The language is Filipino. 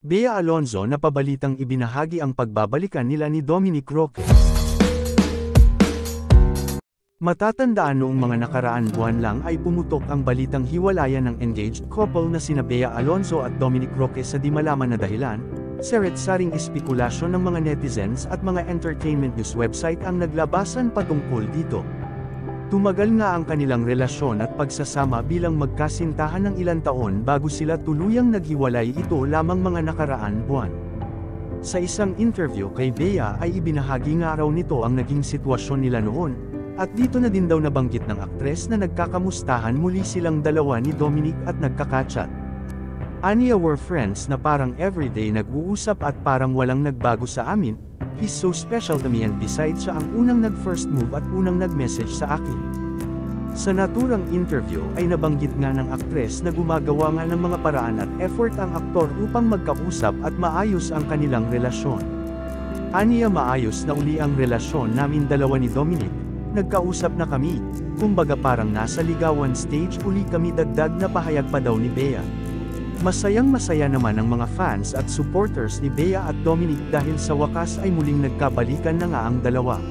Bea Alonzo na pabalitang ibinahagi ang pagbabalikan nila ni Dominic Roque. Matatandaan noong mga nakaraan buwan lang ay pumutok ang balitang hiwalayan ng engaged couple na sina Bea Alonzo at Dominic Roque sa di malaman na dahilan. Seret-saring espekulasyon ng mga netizens at mga entertainment news website ang naglabasan patungkol dito. Tumagal nga ang kanilang relasyon at pagsasama bilang magkasintahan ng ilang taon bago sila tuluyang naghiwalay, ito lamang mga nakaraan buwan. Sa isang interview kay Bea ay ibinahagi nga raw nito ang naging sitwasyon nila noon, at dito na din daw nabanggit ng aktres na nagkakamustahan muli silang dalawa ni Dominic at nagkakachat. Aniya, "We're friends na parang everyday nag-uusap at parang walang nagbago sa amin. He's so special to me and besides siya ang unang nag-first move at unang nag-message sa akin." Sa naturang interview ay nabanggit nga ng aktres na gumagawa nga ng mga paraan at effort ang aktor upang magkausap at maayos ang kanilang relasyon. Aniya, "Maayos na uli ang relasyon namin dalawa ni Dominic. Nagkausap na kami, kumbaga parang nasa ligawan stage uli kami," dagdag na pahayag pa daw ni Bea. Masayang-masaya naman ang mga fans at supporters ni Bea at Dominic dahil sa wakas ay muling nagkabalikan na nga ang dalawa.